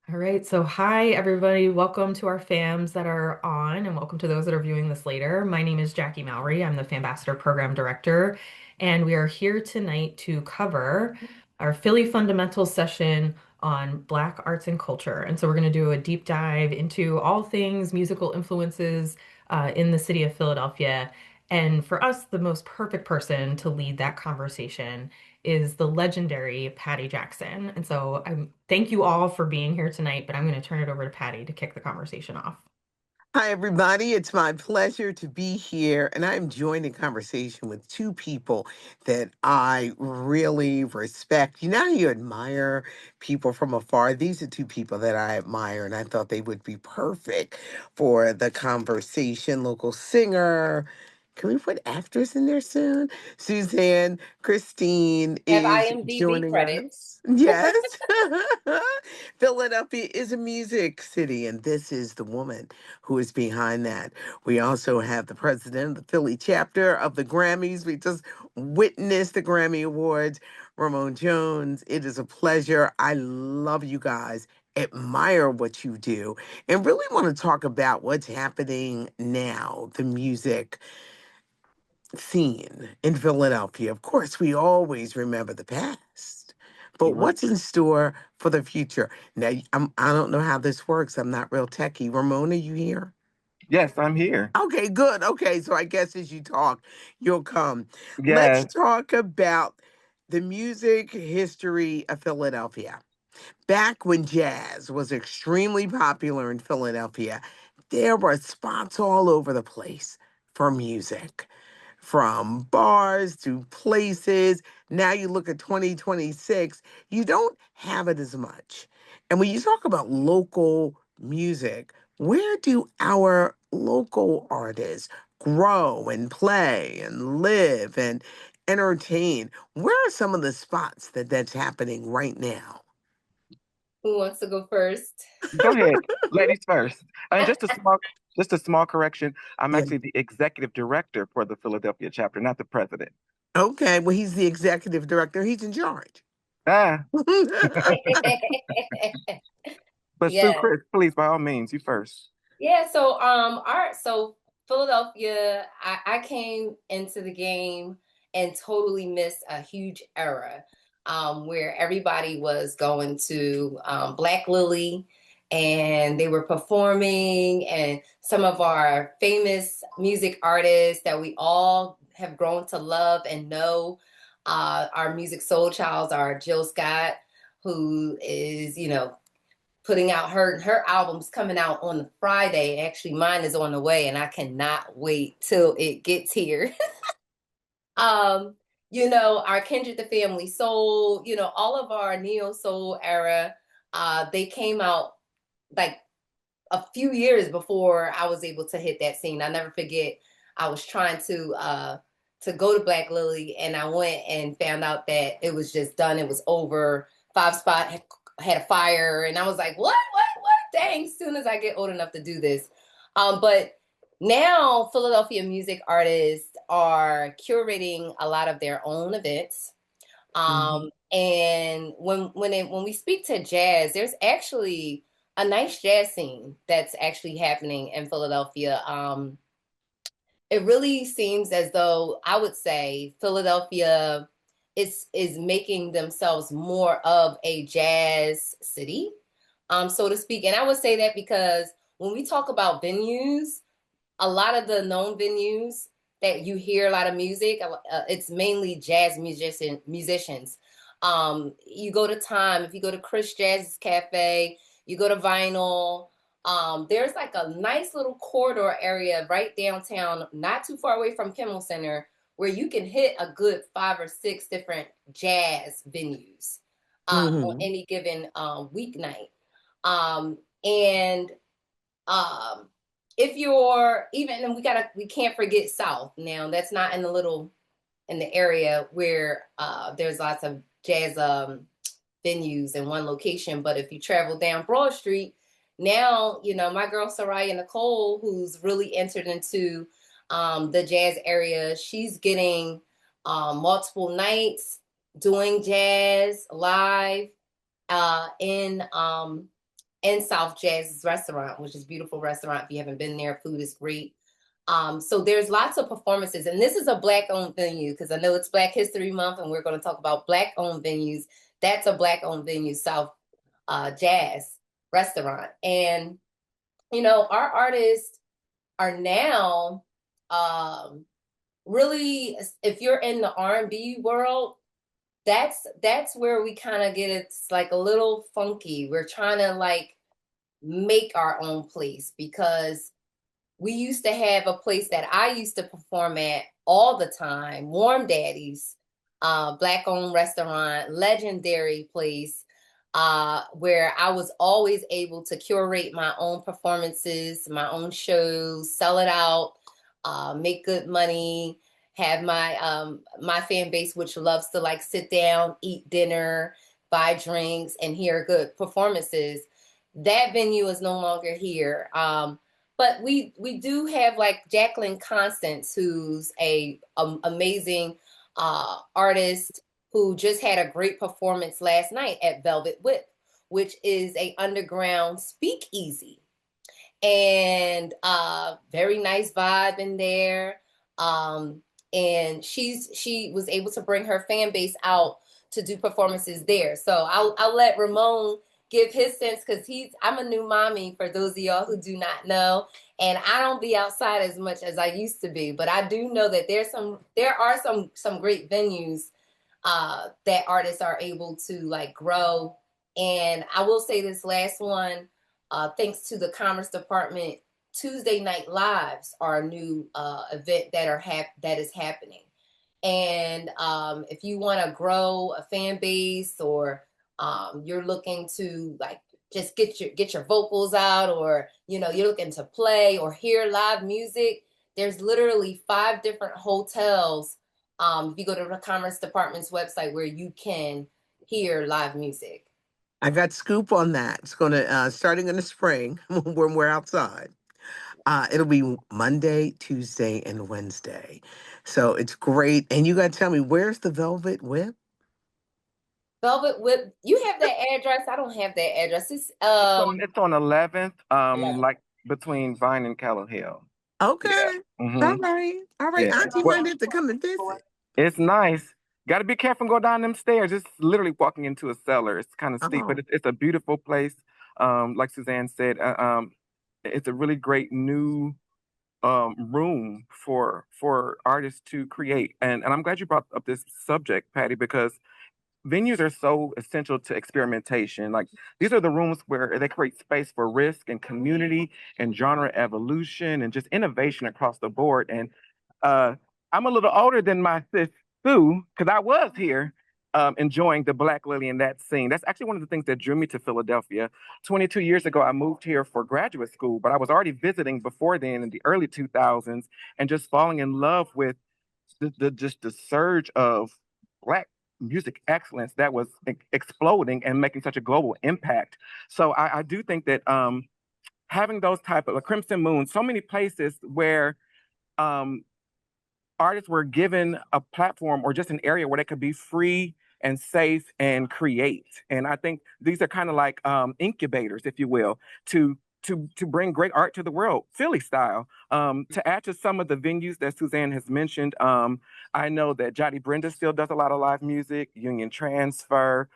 All right, so hi everybody. Welcome to our fams that are on, and welcome to those that are viewing this later. My name is Jackie Mallory. I'm the Phambassador Program Director, and we are here tonight to cover our Philly Fundamentals session on Black arts and culture. And so we're going to do a deep dive into all things musical influences in the city of Philadelphia. And for us, the most perfect person to lead that conversation is the legendary Patty Jackson. And so I thank you all for being here tonight, but I'm going to turn it over to Patty to kick the conversation off. Hi, everybody. It's my pleasure to be here. And I'm joining conversation with two people that I really respect. You know, how you admire people from afar. These are two people that I admire, and I thought they would be perfect for the conversation. Local singer. Can we put actress in there soon? Suzanne Christine Have is IMDb joining credits. us. Yes. Philadelphia is a music city, and this is the woman who is behind that. We also have the president of the Philly chapter of the Grammys. We just witnessed the Grammy Awards, Ramon Jones. It is a pleasure. I love you guys, admire what you do, and really want to talk about what's happening now, the music scene in Philadelphia. Of course, we always remember the past. But You're right. what's in store for the future? Now, I don't know how this works. I'm not real techie. Ramona, you here? Yes, I'm here. Okay, good. Okay, so I guess as you talk, you'll come. Let's Yes. talk about the music history of Philadelphia. Back when jazz was extremely popular in Philadelphia, there were spots all over the place for music, from bars to places. Now you look at 2026, you don't have it as much. And when you talk about local music, where do our local artists grow and play and live and entertain? Where are some of the spots that's happening right now? Who wants to go first? Go ahead. Ladies first. And just a small correction. I'm Yeah. actually the executive director for the Philadelphia chapter, not the president. Okay, well, he's the executive director. He's in charge. Ah, but Sue Yeah. Chris, please, by all means, you first. Yeah, so so Philadelphia, I came into the game and totally missed a huge era where everybody was going to Black Lily and they were performing, and some of our famous music artists that we all have grown to love and know. Our music soul childs are Jill Scott, who is, putting out her album's coming out on the Friday. Actually, mine is on the way, and I cannot wait till it gets here. um, our Kindred the Family Soul, all of our neo soul era, they came out like a few years before I was able to hit that scene. I never forget. I was trying to go to Black Lily, and I went and found out that it was just done. It was over. Five Spot had a fire, and I was like, what? Dang! As soon as I get old enough to do this, but now Philadelphia music artists are curating a lot of their own events. Mhm. And when we speak to jazz, there's actually a nice jazz scene that's actually happening in Philadelphia. It really seems as though I would say Philadelphia is making themselves more of a jazz city, so to speak. And I would say that because when we talk about venues, a lot of the known venues that you hear a lot of music, it's mainly jazz musicians. You go to Time, if you go to Chris Jazz's Cafe, you go to Vinyl. There's like a nice little corridor area right downtown, not too far away from Kimmel Center, where you can hit a good 5 or 6 different jazz venues on Mhm. any given weeknight. And um, if you're even, and we can't forget South. Now that's not in the area where there's lots of jazz venues in one location. But if you travel down Broad Street, now my girl Soraya Nicole, who's really entered into the jazz area, she's getting multiple nights doing jazz live in in South Jazz's restaurant, which is a beautiful restaurant. If you haven't been there, food is great. So there's lots of performances, and this is a Black-owned venue because I know it's Black History Month, and we're going to talk about Black-owned venues. That's a Black-owned venue, South Jazz restaurant, and our artists are now really, if you're in the R&B world, that's where we kind of get it's like a little funky. We're trying to like make our own place because we used to have a place that I used to perform at all the time, Warm Daddy's, Black-owned restaurant, legendary place, where I was always able to curate my own performances, my own shows, sell it out, make good money, have my fan base, which loves to like sit down, eat dinner, buy drinks, and hear good performances. That venue is no longer here. But we do have like Jacqueline Constance, who's a amazing artist who just had a great performance last night at Velvet Whip, which is a underground speakeasy, and very nice vibe in there. And she was able to bring her fan base out to do performances there. So I'll let Ramon give his sense because I'm a new mommy for those of y'all who do not know, and I don't be outside as much as I used to be, but I do know that there are some great venues that artists are able to like grow. And I will say this last one, thanks to the Commerce Department, Tuesday Night Lives are a new event that is happening. And if you want to grow a fan base, or you're looking to like just get your vocals out, or you're looking to play or hear live music, there's literally 5 different hotels. If you go to the Commerce Department's website where you can hear live music. I got scoop on that. It's going to starting in the spring when we're outside. It'll be Monday, Tuesday, and Wednesday. So it's great. And you got to tell me, where's the Velvet Whip? Velvet Whip, you have that address? I don't have that address. It's on 11th, 11th. like between Vine and Callow Hill. Okay. Yeah. All Mm-hmm. right. All right. Yeah. Auntie might have to come and visit. It's nice. Got to be careful and go down them stairs. It's literally walking into a cellar. It's kind of steep, but it's a beautiful place. Like Suzanne said, it's a really great new room for artists to create. And I'm glad you brought up this subject, Patty, because venues are so essential to experimentation. Like these are the rooms where they create space for risk and community and genre evolution and just innovation across the board. And I'm a little older than my sis Sue because I was here enjoying the Black Lily in that scene. That's actually one of the things that drew me to Philadelphia. 22 years ago, I moved here for graduate school, but I was already visiting before then in the early 2000s and just falling in love with just the surge of Black music excellence that was exploding and making such a global impact. So I do think that having those type of a Crimson Moon, so many places where um, artists were given a platform or just an area where they could be free and safe and create. And I think these are kind of like incubators, if you will, to bring great art to the world, Philly style. To add to some of the venues that Suzanne has mentioned, I know that Jotty Brenda still does a lot of live music, Union Transfer,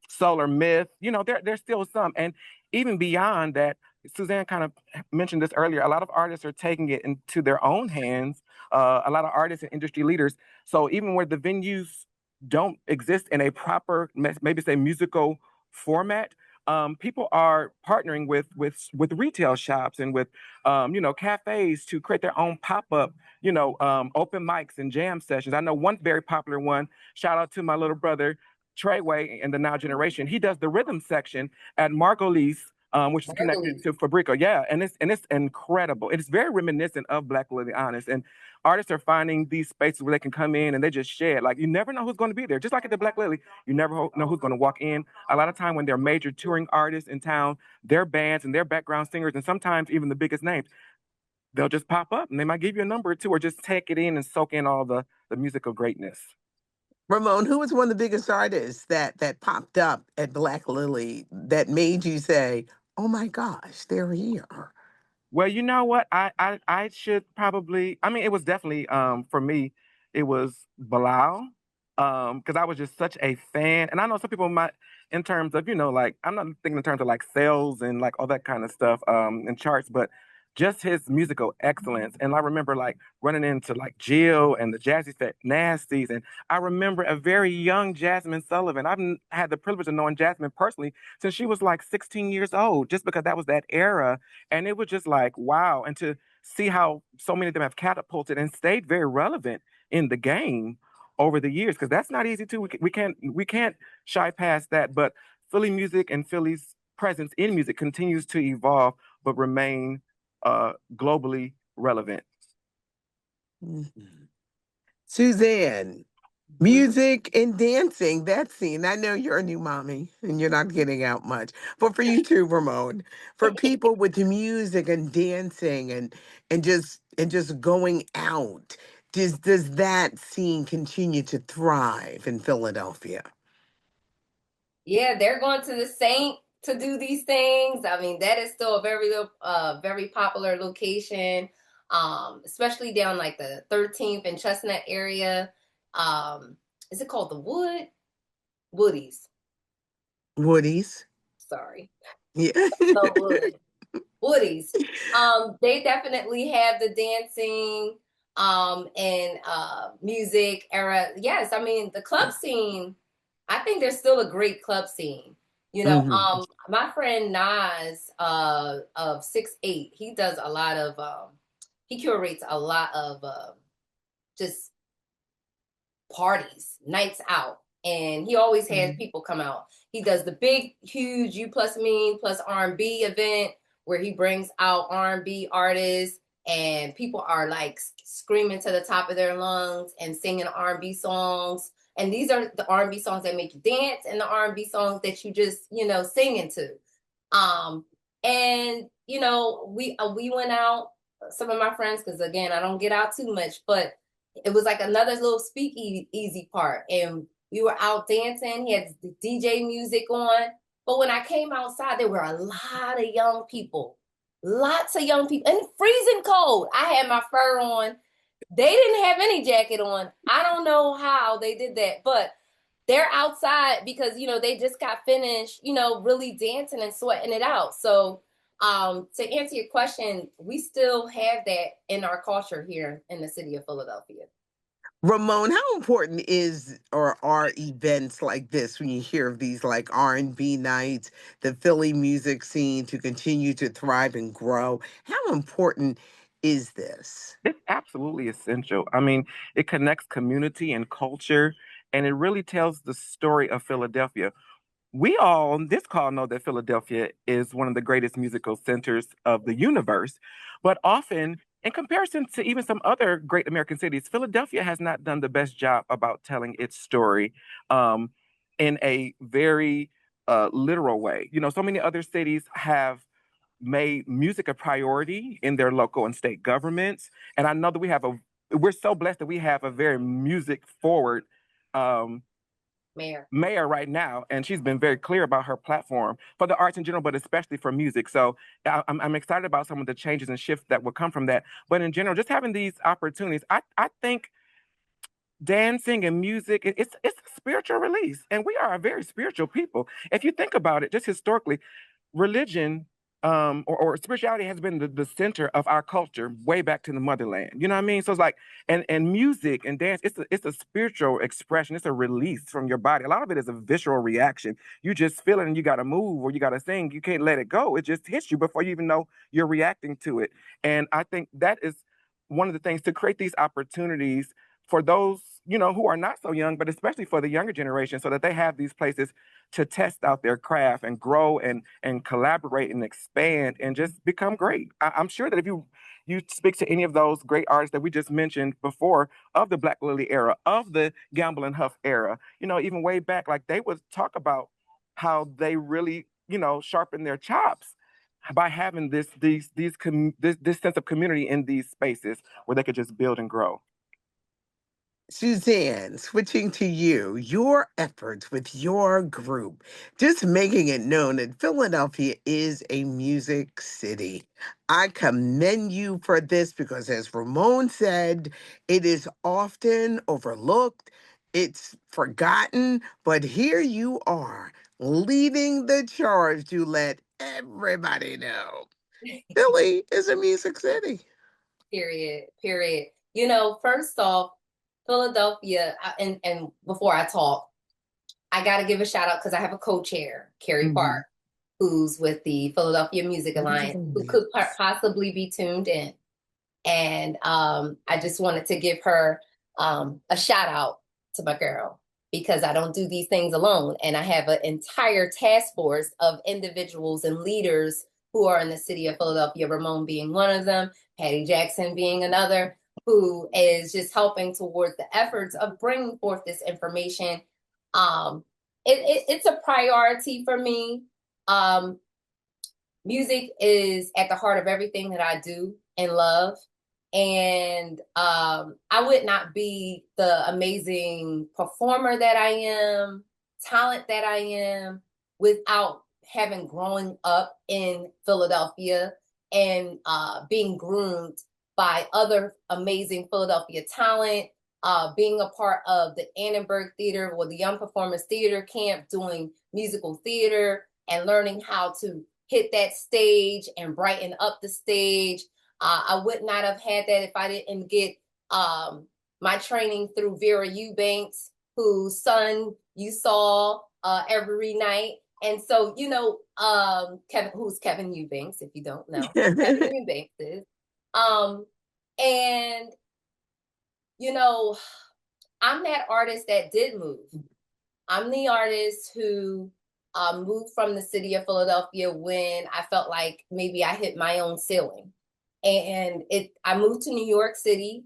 Solar Myth. There's still some. And even beyond that, Suzanne kind of mentioned this earlier. A lot of artists are taking it into their own hands. A lot of artists and industry leaders. So even where the venues don't exist in a proper, maybe say musical format, people are partnering with retail shops and with cafes to create their own pop-up open mics and jam sessions. I know one very popular one. Shout out to my little brother Treyway in the Now Generation. He does the rhythm section at Margolies, which is connected to Fabrico. Yeah, and it's incredible. It is very reminiscent of Black Lily, honest. And artists are finding these spaces where they can come in and they just share. Like you never know who's going to be there. Just like at the Black Lily, you never know who's going to walk in. A lot of time when they're major touring artists in town, their bands and their background singers, and sometimes even the biggest names, they'll just pop up and they might give you a number or two, or just take it in and soak in all the musical greatness. Ramon, who was one of the biggest artists that popped up at Black Lily that made you say, "Oh my gosh, they're here"? Well, you know what? I should probably. I mean, it was definitely for me, it was Bilal, because I was just such a fan, and I know some people might, in terms of like I'm not thinking in terms of like sales and like all that kind of stuff, and charts, but just his musical excellence. And I remember like running into like Jill and the Jazzy Fat Nasties, and I remember a very young Jasmine Sullivan. Had the privilege of knowing Jasmine personally since she was like 16 years old, just because that was that era, and it was just like, wow. And to see how so many of them have catapulted and stayed very relevant in the game over the years, because that's not easy too. We can't shy past that. But Philly music and Philly's presence in music continues to evolve, but remain globally relevant. Mhm. Suzanne, music and dancing, that scene. I know you're a new mommy and you're not getting out much. But for you too, Ramon, for people with the music and dancing and just going out, does that scene continue to thrive in Philadelphia? Yeah, they're going to the Saint to do these things. I mean, that is still a very popular location, especially down like the 13th and Chestnut area. Is it called the Woodies? Woody's? Sorry, Yeah. the Woodies. They definitely have the dancing, and music era. Yes, I mean the club scene. I think there's still a great club scene. Hmm. My friend Nas, of 6'8", he does a lot of, he curates a lot of, just parties, nights out, and he always has people come out. He does the big, huge You Plus Me plus R&B event where he brings out R&B artists, and people are like screaming to the top of their lungs and singing R&B songs. And these are the R&B songs that make you dance, and the R&B songs that you just sing into. And we went out, some of my friends, because again I don't get out too much, but it was like another little speakeasy part, and we were out dancing. He had the DJ music on, but when I came outside, there were a lot of young people, lots of young people, and freezing cold. I had my fur on. They didn't have any jacket on. I don't know how they did that, but they're outside because they just got finished, really dancing and sweating it out. So to answer your question, we still have that in our culture here in the city of Philadelphia. Ramon, how important is or are events like this when you hear of these like R&B nights, the Philly music scene to continue to thrive and grow? How important is this? It's absolutely essential. I mean, it connects community and culture, and it really tells the story of Philadelphia. We all on this call know that Philadelphia is one of the greatest musical centers of the universe, but often, in comparison to even some other great American cities, Philadelphia has not done the best job about telling its story, um, in a very literal way. So many other cities have made music a priority in their local and state governments, and I know that we're so blessed that we have a very music forward um, mayor right now, and she's been very clear about her platform for the arts in general, but especially for music. So I'm excited about some of the changes and shifts that will come from that. But in general, just having these opportunities, I think dancing and music, it's a spiritual release, and we are a very spiritual people. If you think about it, just historically, religion, or spirituality has been the center of our culture way back to the motherland. You know what I mean? So it's like, and music and dance, it's a spiritual expression. It's a release from your body. A lot of it is a visceral reaction. You just feel it and you got to move or you got to sing. You can't let it go. It just hits you before you even know you're reacting to it. And I think that is one of the things, to create these opportunities for those who are not so young, but especially for the younger generation, so that they have these places to test out their craft and grow and collaborate and expand and just become great. I'm sure that if you speak to any of those great artists that we just mentioned before, of the Black Lily era, of the Gamble and Huff era, even way back, like they would talk about how they really sharpen their chops by having this sense of community in these spaces where they could just build and grow. Suzanne, switching to you, your efforts with your group, just making it known that Philadelphia is a music city. I commend you for this because, as Ramon said, it is often overlooked, it's forgotten, but here you are leading the charge to let everybody know Philly is a music city. Period. Period. First off, Philadelphia, and before I talk, I got to give a shout out because I have a co-chair, Carrie Park, who's with the Philadelphia Music Alliance, who could possibly be tuned in. And I just wanted to give her a shout out to my girl because I don't do these things alone. And I have an entire task force of individuals and leaders who are in the city of Philadelphia, Ramon being one of them, Patty Jackson being another, who is just helping towards the efforts of bringing forth this information. It's a priority for me. Music is at the heart of everything that I do and love. And I would not be the amazing performer that I am, talent that I am, without having grown up in Philadelphia and being groomed by other amazing Philadelphia talent, being a part of the Annenberg Theater or the Young Performers Theater Camp, doing musical theater and learning how to hit that stage and brighten up the stage. I would not have had that if I didn't get my training through Vera Eubanks, whose son you saw every night. And so, who's Kevin Eubanks, if you don't know, Kevin Eubanks is. And, I'm that artist that did move. I'm the artist who moved from the city of Philadelphia when I felt like maybe I hit my own ceiling. And I moved to New York City.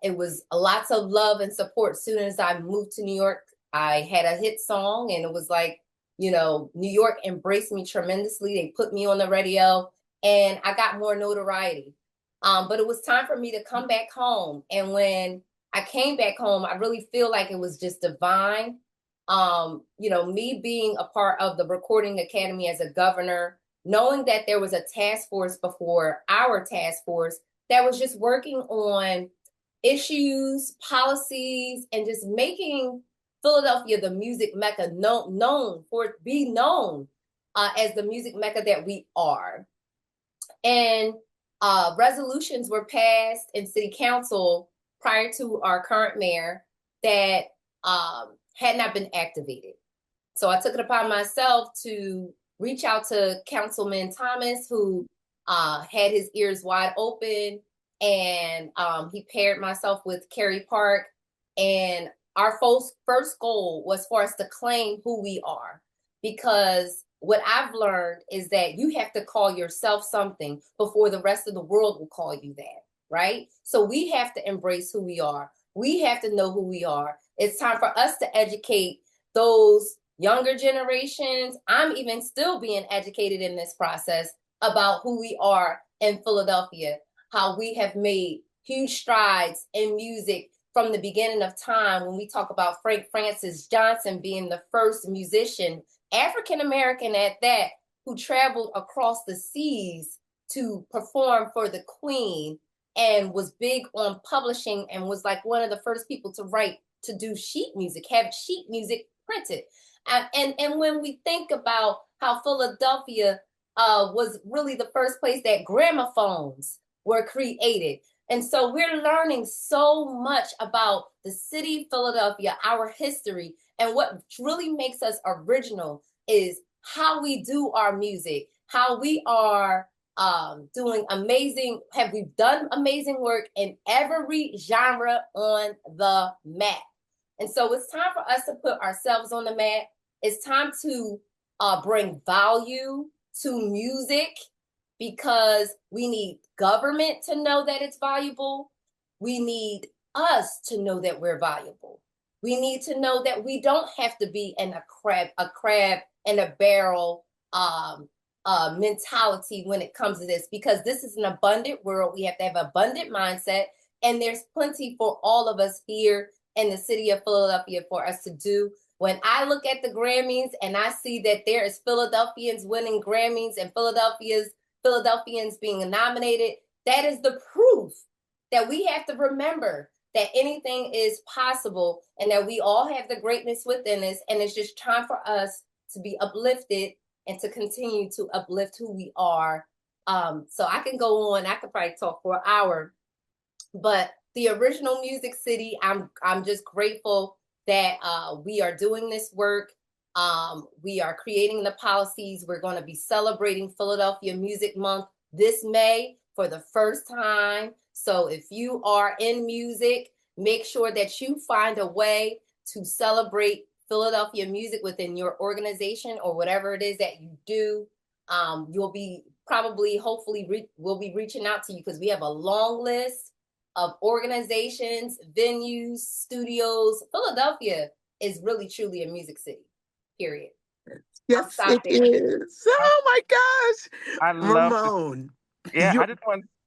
It was lots of love and support. As soon as I moved to New York, I had a hit song, and it was like, New York embraced me tremendously. They put me on the radio, and I got more notoriety. But it was time for me to come back home. And when I came back home, I really feel like it was just divine. Me being a part of the Recording Academy as a governor, knowing that there was a task force before our task force that was just working on issues, policies, and just making Philadelphia the music mecca, known as the music mecca that we are. And resolutions were passed in city council prior to our current mayor that had not been activated. So I took it upon myself to reach out to Councilman Thomas, who had his ears wide open, and he paired myself with Carrie Park. And our first goal was for us to claim who we are, because what I've learned is that you have to call yourself something before the rest of the world will call you that, right? So we have to embrace who we are. We have to know who we are. It's time for us to educate those younger generations. I'm even still being educated in this process about who we are in Philadelphia, how we have made huge strides in music from the beginning of time. When we talk about Frank Francis Johnson being the first musician, African-American at that, who traveled across the seas to perform for the Queen and was big on publishing and was like one of the first people to do sheet music, have sheet music printed. And when we think about how Philadelphia was really the first place that gramophones were created. And so we're learning so much about the city of Philadelphia, our history, and what really makes us original is how we do our music, how we are we've done amazing work in every genre on the map. And so it's time for us to put ourselves on the map. It's time to bring value to music, because we need government to know that it's valuable. We need us to know that we're valuable. We need to know that we don't have to be in a crab in a barrel mentality when it comes to this, because this is an abundant world. We have to have an abundant mindset. And there's plenty for all of us here in the city of Philadelphia for us to do. When I look at the Grammys and I see that there is Philadelphians winning Grammys and Philadelphians being nominated, that is the proof that we have to remember that anything is possible and that we all have the greatness within us. And it's just time for us to be uplifted and to continue to uplift who we are. So I can go on, I could probably talk for an hour, but the original Music City, I'm just grateful that we are doing this work. We are creating the policies. We're going to be celebrating Philadelphia Music Month this May for the first time. So if you are in music, make sure that you find a way to celebrate Philadelphia music within your organization or whatever it is that you do. You'll be hopefully, we'll be reaching out to you because we have a long list of organizations, venues, studios. Philadelphia is really truly a music city, period. Yes, it is. Oh my gosh. I love Ramon. Yeah,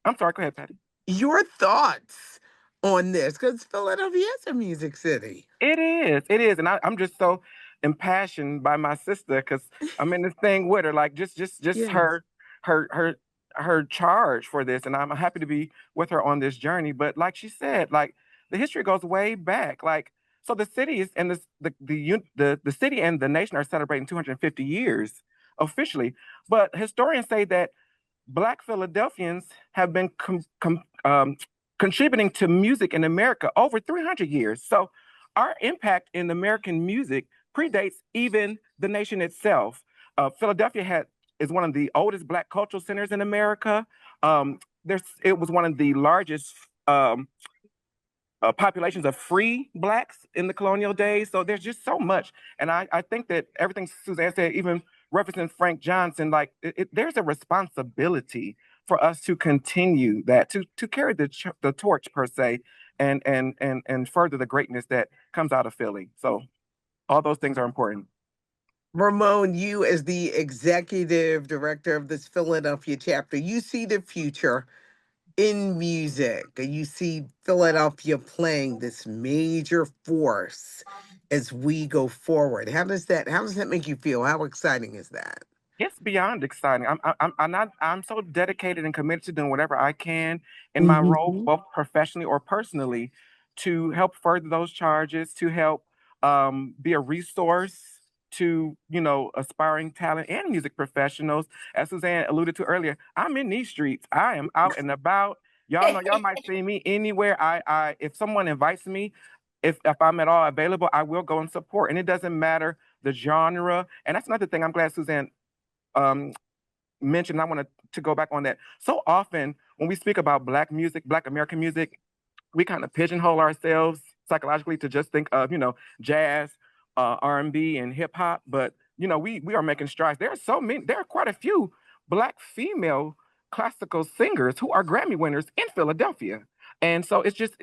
I'm sorry, go ahead, Patty. Your thoughts on this, because Philadelphia is a music city. It is, and I'm just so impassioned by my sister because I'm in this thing with her, like just Yes. her her her charge for this, and I'm happy to be with her on this journey. But like she said, like the history goes way back, like so the city is and the city and the nation are celebrating 250 years officially, but historians say that Black Philadelphians have been contributing to music in America over 300 years. So our impact in American music predates even the nation itself. Philadelphia is one of the oldest Black cultural centers in America. It was one of the largest populations of free Blacks in the colonial days. So there's just so much. And I think that everything Suzanne said, even referencing Frank Johnson, like there's a responsibility for us to continue that, to carry the torch per se, and further the greatness that comes out of Philly. So all those things are important. Ramon, you as the executive director of this Philadelphia chapter, you see the future in music. You see Philadelphia playing this major force as we go forward. How does that make you feel? How exciting is that? It's beyond exciting. I'm so dedicated and committed to doing whatever I can in my role, Hmm. both professionally or personally, to help further those charges, to help be a resource to aspiring talent and music professionals. As Suzanne alluded to earlier, I'm in these streets. I am out and about. Y'all know y'all might see me anywhere. I if someone invites me, if I'm at all available, I will go and support. And it doesn't matter the genre. And that's another thing I'm glad Suzanne um, mentioned. I want to go back on that. So often when we speak about Black music, Black American music, we kind of pigeonhole ourselves psychologically to just think of jazz, R&B, and hip hop. But we are making strides. There are quite a few Black female classical singers who are Grammy winners in Philadelphia. And so it's just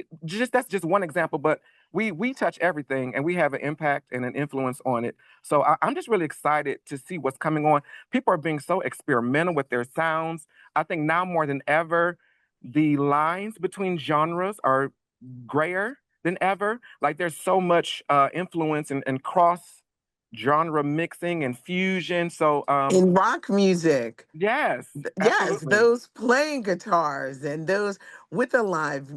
that's just one example, but we touch everything and we have an impact and an influence on it. So I'm just really excited to see what's coming on. People are being so experimental with their sounds. I think now more than ever, the lines between genres are grayer than ever. Like there's so much influence and cross genre mixing and fusion. So In rock music, yes, yes, absolutely. those playing guitars and those with the live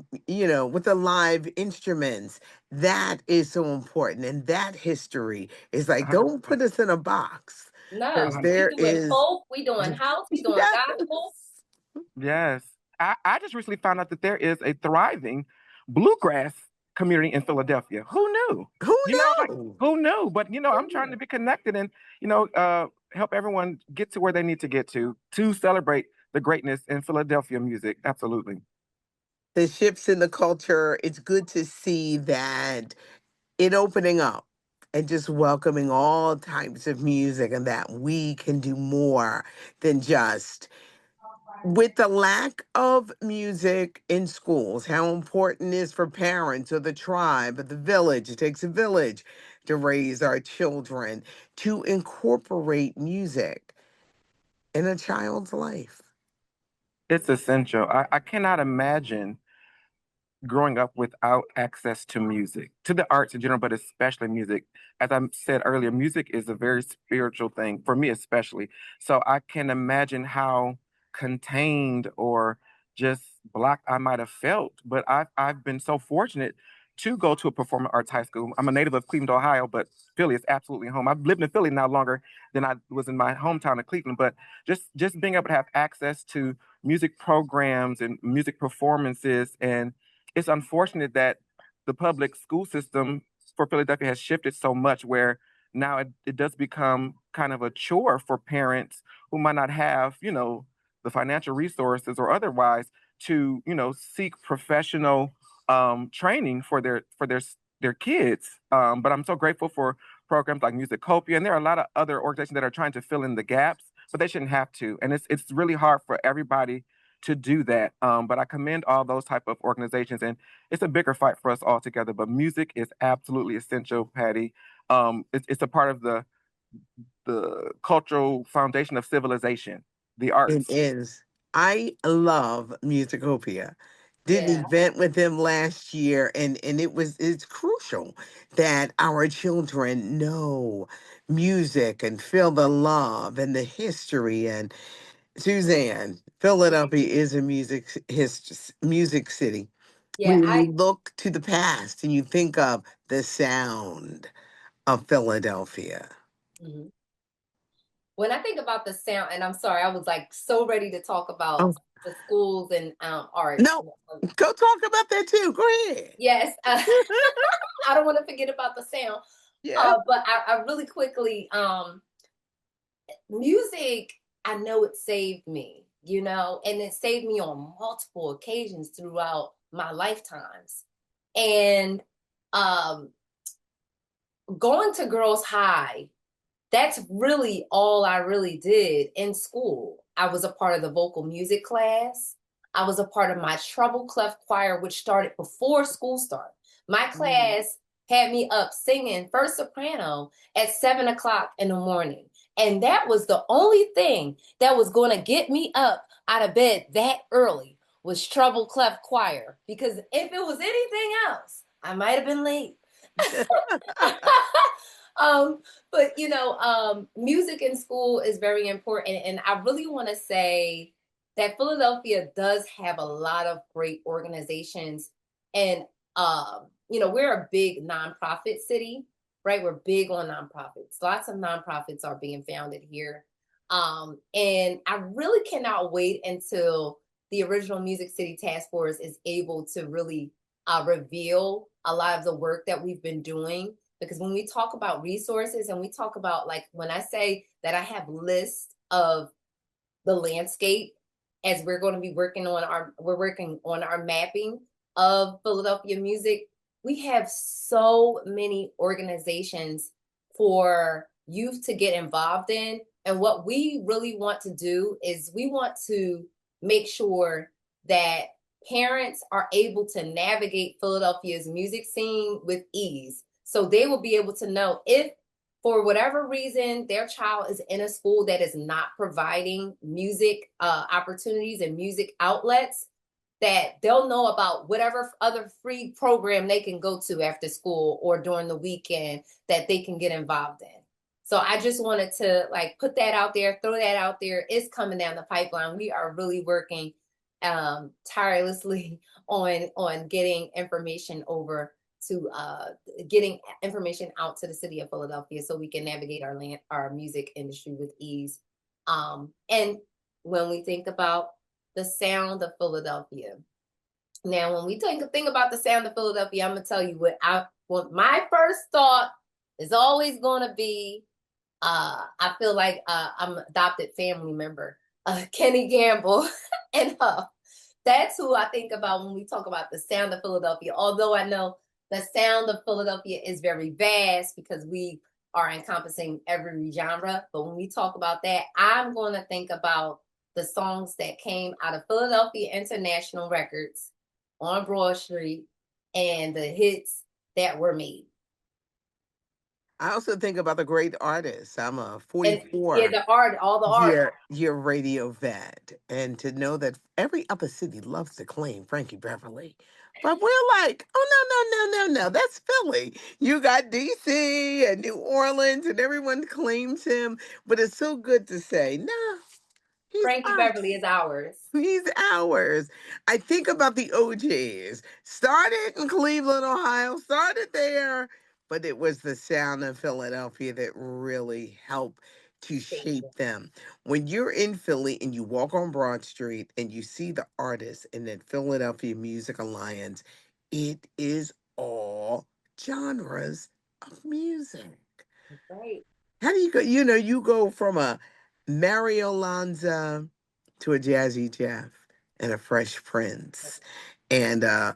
instruments, that is so important. And that history is like, don't 100%. put us in a box because No, we there doing is, folk, we doing house, we doing yes. gospel. Yes. I just recently found out that there is a thriving bluegrass community in Philadelphia. Who knew? Who Like knew? who knew? But I'm trying to be connected and help everyone get to where they need to get to celebrate the greatness in Philadelphia music. Absolutely. The shifts in the culture, it's good to see that it opening up and just welcoming all types of music, and that we can do more than just with the lack of music in schools, how important it is for parents or the tribe or the village. It takes a village to raise our children, to incorporate music in a child's life. It's essential. I cannot imagine growing up without access to music, to the arts in general, but especially music. As I said earlier, music is a very spiritual thing for me, especially. So I can imagine how contained or just blocked I might have felt. But I've been so fortunate to go to a performing arts high school. I'm a native of Cleveland, Ohio, but Philly is absolutely home. I've lived in Philly now longer than I was in my hometown of Cleveland. But just being able to have access to music programs and music performances, and it's unfortunate that the public school system for Philadelphia has shifted so much where now it does become kind of a chore for parents who might not have, the financial resources or otherwise to, seek professional training for their kids. But I'm so grateful for programs like Musicopia, and there are a lot of other organizations that are trying to fill in the gaps, but they shouldn't have to. And it's really hard for everybody to do that. But I commend all those type of organizations, and it's a bigger fight for us all together. But music is absolutely essential, Patty. It's a part of the cultural foundation of civilization, the It arts. is. I love Musicopia. Did an Yeah. event with them last year, and it's crucial that our children know music and feel the love and the history. And Suzanne, Philadelphia is a music city. Yeah, When you look to the past and you think of the sound of Philadelphia. mhm. When I think about the sound, and I'm sorry, I was like so ready to talk about Oh, the schools and arts. no, go talk about that too. Go ahead. Yes, I don't want to forget about the sound. Yeah. But I really quickly, music, I know it saved me, and it saved me on multiple occasions throughout my lifetimes. And um, going to girls' high, that's really all I really did in school. I was a part of the vocal music class. I was a part of my treble clef choir, which started before school started. My class had me up singing first soprano at 7 o'clock in the morning. And that was the only thing that was going to get me up out of bed that early was treble clef choir. Because if it was anything else, I might have been late. um, but music in school is very important, and I really want to say that Philadelphia does have a lot of great organizations, and we're a big nonprofit city, right? We're big on nonprofits. Lots of nonprofits are being founded here, and I really cannot wait until the original Music City Task Force is able to really reveal a lot of the work that we've been doing, because when we talk about resources and we talk about, like, when I say that I have lists of the landscape, as we're working on our mapping of Philadelphia music, we have so many organizations for youth to get involved in. And what we really want to do is we want to make sure that parents are able to navigate Philadelphia's music scene with ease. So they will be able to know if, for whatever reason, their child is in a school that is not providing music opportunities and music outlets, that they'll know about whatever other free program they can go to after school or during the weekend that they can get involved in. So I just wanted to put that out there, throw that out there. It's coming down the pipeline. We are really working tirelessly on getting information over to getting information out to the city of Philadelphia so we can navigate our music industry with ease. And when we think about the sound of Philadelphia, now when we think about the sound of Philadelphia, I'm gonna tell you what my first thought is always gonna be. I feel like I'm an adopted family member, Kenny Gamble, and that's who I think about when we talk about the sound of Philadelphia. Although I know the sound of Philadelphia is very vast because we are encompassing every genre. But when we talk about that, I'm going to think about the songs that came out of Philadelphia International Records on Broad Street and the hits that were made. I also think about the great artists. I'm a And yeah, 44 all the art. year radio vet, and to know that every other city loves to claim Frankie Beverly, But we're like, oh no, no, no, no, no. That's Philly. You got DC and New Orleans and everyone claims him. But it's so good to say, no, he's Frankie Beverly us. is ours. He's ours. I think about the OJs. Started in Cleveland, Ohio, started there, but it was the sound of Philadelphia that really helped to shape them. When you're in Philly and you walk on Broad Street and you see the artists in that Philadelphia Music Alliance, it is all genres of music. Right. How do you go? You go from a Mario Lanza to a Jazzy Jeff and a Fresh Prince and a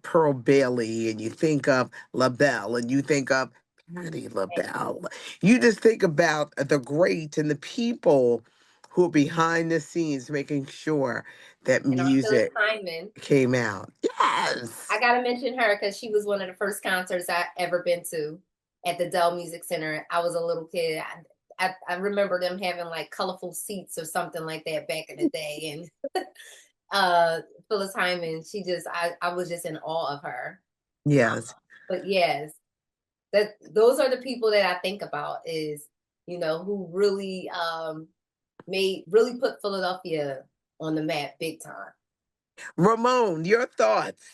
Pearl Bailey, and you think of LaBelle and you think of Patti LaBelle. You just think about the greats and the people who are behind the scenes making sure that And our Phyllis music Hyman. came out. Yes. I gotta mention her because she was one of the first concerts I ever been to at the Dell Music Center. I was a little kid. I remember them having like colorful seats or something like that back in the day. And Phyllis Hyman, I was just in awe of her. Yes. But yes, those are the people that I think about is, who really really put Philadelphia on the map big time. Ramon, your thoughts.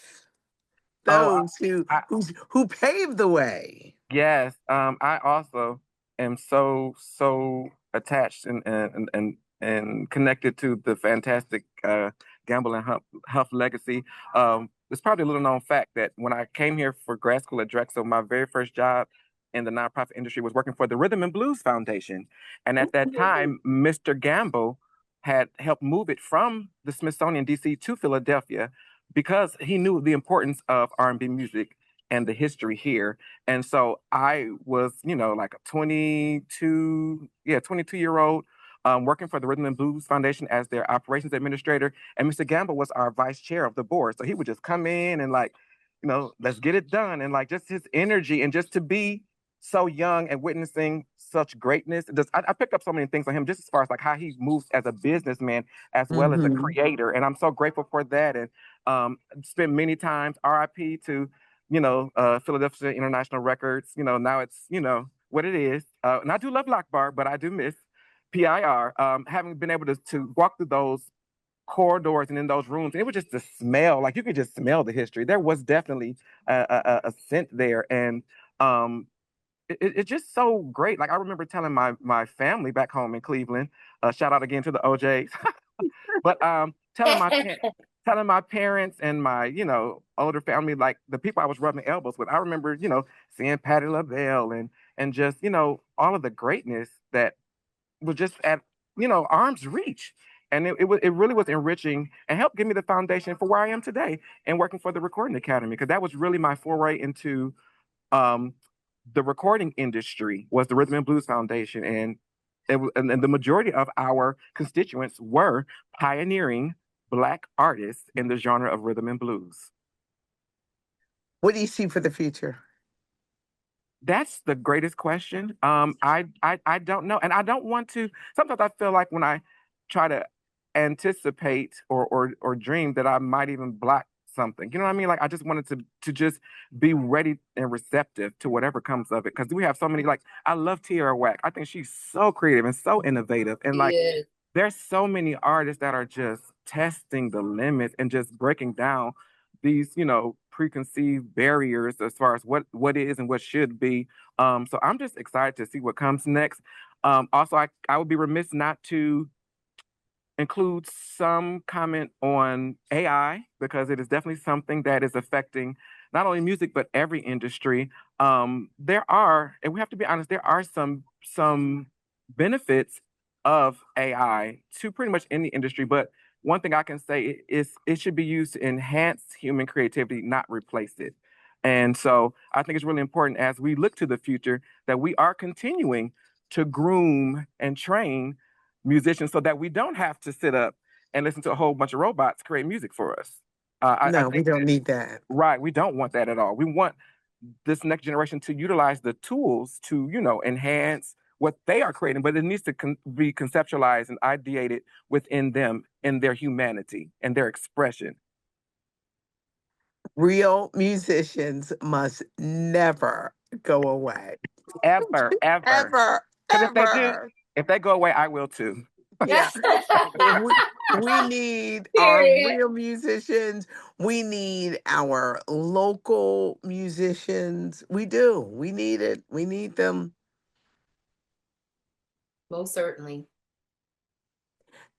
Oh, Those who paved the way. yes. I also am so attached and connected to the fantastic Gamble and Huff legacy. It's probably a little known fact that when I came here for grad school at Drexel, my very first job in the nonprofit industry was working for the Rhythm and Blues Foundation, and at that time, Mr. Gamble had helped move it from the Smithsonian D.C. to Philadelphia because he knew the importance of R&B music and the history here. And so I was, like a 22-year-old working for the Rhythm and Blues Foundation as their operations administrator. And Mr. Gamble was our vice chair of the board. So he would just come in and let's get it done. And like just his energy and just to be so young and witnessing such greatness. I picked up so many things on him just as far as like how he moves as a businessman as well as a creator. And I'm so grateful for that. And spent many times RIP to Philadelphia International Records. Now it's, what it is. And I do love Lock Bar, but I do miss PIR. Having been able to walk through those corridors and in those rooms, and it was just the smell, like you could just smell the history. There was definitely a scent there. And it's just so great. Like I remember telling my family back home in Cleveland, shout out again to the OJs, but telling my parents and my, older family, like the people I was rubbing elbows with. I remember, seeing Patti LaBelle and just, all of the greatness that was just at, arm's reach. And it really was enriching and helped give me the foundation for where I am today and working for the Recording Academy, because that was really my foray into um, the recording industry was the Rhythm and Blues Foundation. And the majority of our constituents were pioneering Black artists in the genre of rhythm and blues. What do you see for the future? That's the greatest question. I don't know, and I don't want to. Sometimes I feel like when I try to anticipate or dream that I might even block something. You know what I mean? Like I just wanted to just be ready and receptive to whatever comes of it, because we have so many. Like I love Tierra Whack. I think she's so creative and so innovative, and like Yeah. there's so many artists that are just testing the limits and just breaking down these, preconceived barriers as far as what is and what should be. So I'm just excited to see what comes next. Also, I would be remiss not to include some comment on AI, because it is definitely something that is affecting not only music but every industry. There are, and we have to be honest, there are some benefits of AI to pretty much any industry, but one thing I can say is it should be used to enhance human creativity, not replace it. And so I think it's really important as we look to the future that we are continuing to groom and train musicians so that we don't have to sit up and listen to a whole bunch of robots create music for us. I No, we think don't need that. right, we don't want that at all. We want this next generation to utilize the tools to, enhance what they are creating, but it needs to be conceptualized and ideated within them in their humanity and their expression. Real musicians must never go away. Ever, ever. Ever, Because ever. if they go away, I will too. Yeah. We, we need our Period. real musicians. We need our local musicians. We do. We need it. We need them. Most certainly.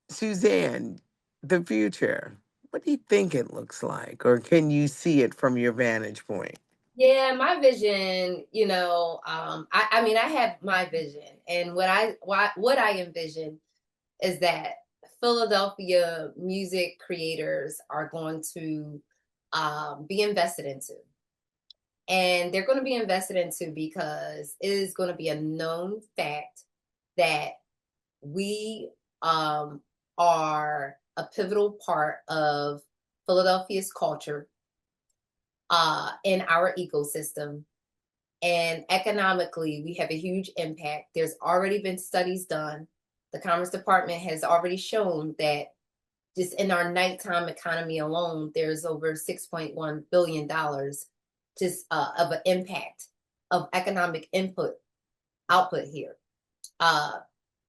Suzanne, the future, what do you think it looks like? Or can you see it from your vantage point? Yeah, my vision, I mean, I have my vision, and what I envision is that Philadelphia music creators are going to be invested into. And they're going to be invested into because it is going to be a known fact that we are a pivotal part of Philadelphia's culture in our ecosystem. And economically, we have a huge impact. There's already been studies done. The Commerce Department has already shown that just in our nighttime economy alone, there's over $6.1 billion just of an impact of economic output here. Uh,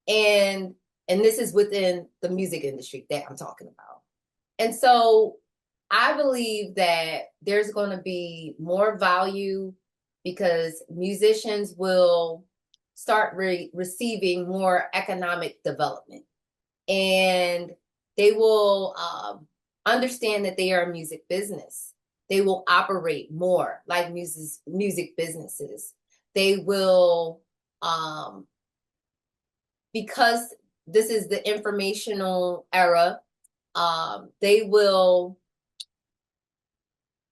and and this is within the music industry that I'm talking about. And so I believe that there's going to be more value because musicians will start receiving more economic development, and they will understand that they are a music business. They will operate more like music businesses. They will, because this is the informational era, they will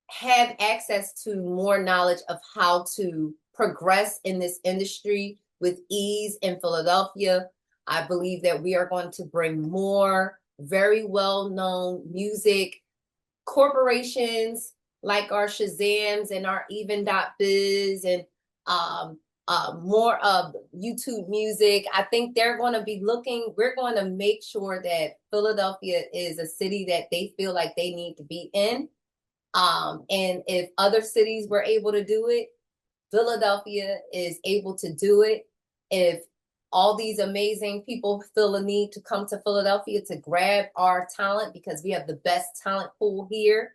have access to more knowledge of how to progress in this industry with ease in Philadelphia. I believe that we are going to bring more very well-known music corporations like our Shazams and our Even.biz and more of YouTube music. I think they're going to be we're going to make sure that Philadelphia is a city that they feel like they need to be in. And if other cities were able to do it, Philadelphia is able to do it. If all these amazing people feel a need to come to Philadelphia to grab our talent because we have the best talent pool here,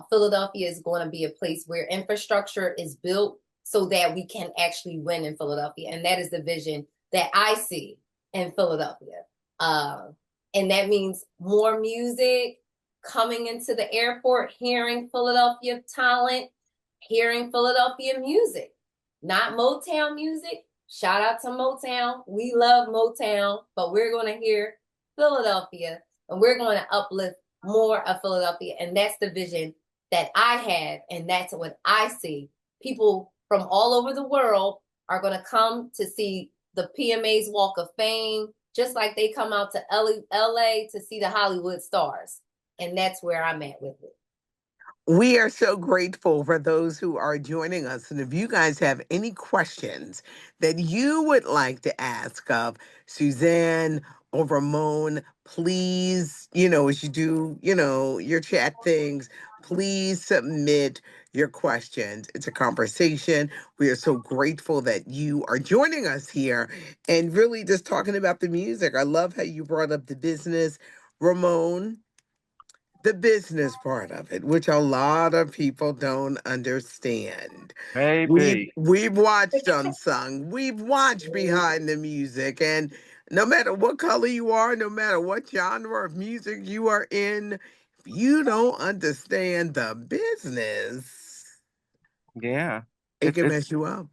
Philadelphia is going to be a place where infrastructure is built so that we can actually win in Philadelphia. And that is the vision that I see in Philadelphia. And that means more music coming into the airport, hearing Philadelphia talent, hearing Philadelphia music, not Motown music. Shout out to Motown. We love Motown, but we're going to hear Philadelphia and we're going to uplift more of Philadelphia. And that's the vision that I have. And that's what I see. People from all over the world are going to come to see the PMA's Walk of Fame, just like they come out to LA to see the Hollywood stars. And that's where I'm at with it. We are so grateful for those who are joining us. And if you guys have any questions that you would like to ask of Suzanne or Ramon, please, as you do, your chat things, please submit your questions. It's a conversation. We are so grateful that you are joining us here and really just talking about the music. I love how you brought up the business, Ramon, the business part of it, which a lot of people don't understand. We've Maybe. we've watched Unsung, we've watched Behind the Music, and no matter what color you are, no matter what genre of music you are in, if you don't understand the business, Yeah. it can It's mess you up.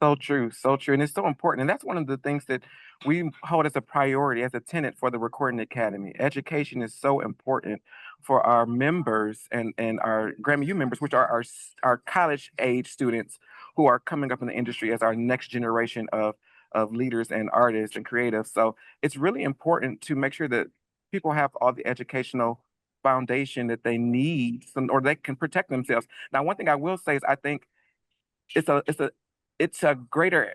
so true, so true. And it's so important. And that's one of the things that we hold as a priority, as a tenet for the Recording Academy. Education is so important for our members and our Grammy U members, which are our college age students who are coming up in the industry as our next generation of leaders and artists and creatives. So it's really important to make sure that people have all the educational foundation that they need or they can protect themselves. Now, one thing I will say is I think it's a it's a it's a greater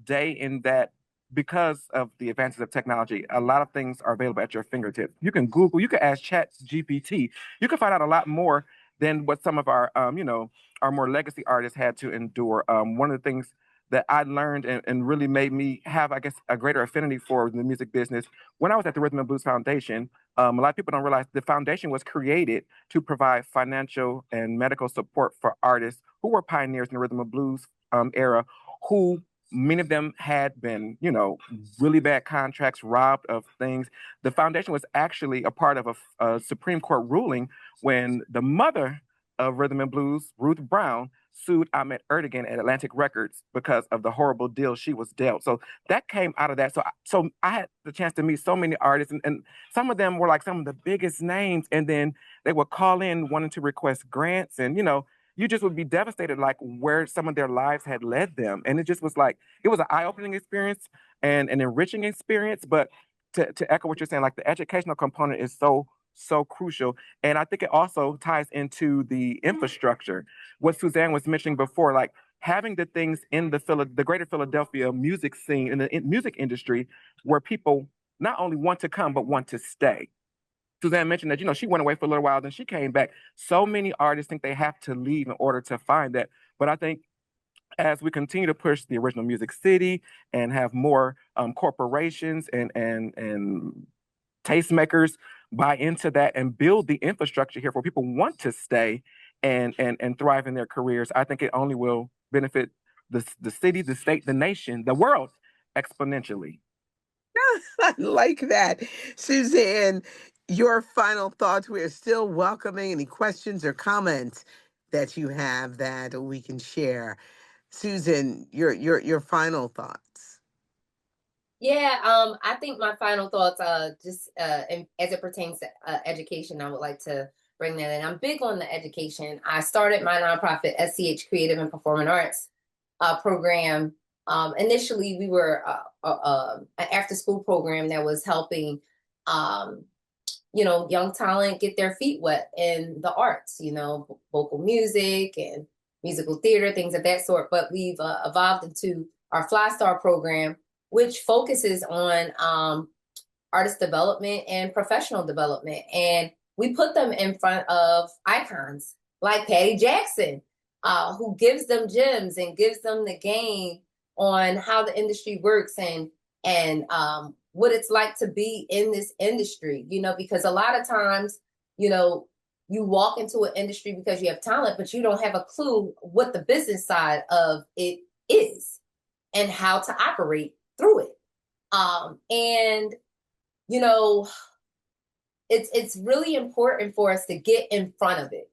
day in that because of the advances of technology, a lot of things are available at your fingertips. You can Google, you can ask Chat GPT, you can find out a lot more than what some of our, our more legacy artists had to endure. One of the things that I learned and really made me have, I guess, a greater affinity for the music business when I was at the Rhythm and Blues Foundation. A lot of people don't realize the foundation was created to provide financial and medical support for artists who were pioneers in the rhythm and blues era, who many of them had been, really bad contracts, robbed of things. The foundation was actually a part of a Supreme Court ruling when the mother of rhythm and blues, Ruth Brown, sued Ahmet Ertegun at Atlantic Records because of the horrible deal she was dealt. So that came out of that. So I had the chance to meet so many artists, and some of them were like some of the biggest names, and then they would call in wanting to request grants, and you just would be devastated, like where some of their lives had led them. And it just was like, it was an eye-opening experience and an enriching experience. But to echo what you're saying, like the educational component is so crucial. And I think it also ties into the infrastructure. What Suzanne was mentioning before, like having the things in the greater Philadelphia music scene, in the music industry, where people not only want to come, but want to stay. Suzanne mentioned that, she went away for a little while, then she came back. So many artists think they have to leave in order to find that. But I think as we continue to push the original Music City and have more corporations and tastemakers buy into that and build the infrastructure here for people want to stay and thrive in their careers, I think it only will benefit the city, the state, the nation, the world exponentially. I like that. Suzanne, your final thoughts. We are still welcoming any questions or comments that you have that we can share. Susan, your final thoughts. Yeah, I think my final thoughts, as it pertains to education, I would like to bring that in. I'm big on the education. I started my nonprofit, SCH Creative and Performing Arts program. Initially, we were an after-school program that was helping, young talent get their feet wet in the arts, vocal music and musical theater, things of that sort. But we've evolved into our Fly Star program, which focuses on artist development and professional development. And we put them in front of icons like Patty Jackson, who gives them gems and gives them the game on how the industry works and what it's like to be in this industry, because a lot of times, you walk into an industry because you have talent, but you don't have a clue what the business side of it is and how to operate through it. And it's really important for us to get in front of it.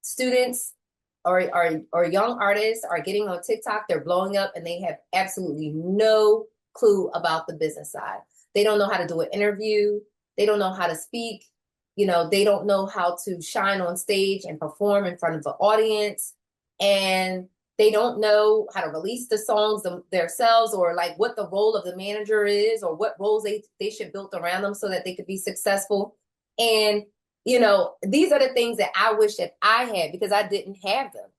Students or young artists are getting on TikTok, they're blowing up, and they have absolutely no clue about the business side. They don't know how to do an interview. They don't know how to speak. They don't know how to shine on stage and perform in front of the audience. And they don't know how to release the songs themselves, or like what the role of the manager is, or what roles they should build around them so that they could be successful. And, these are the things that I wish that I had because I didn't have them,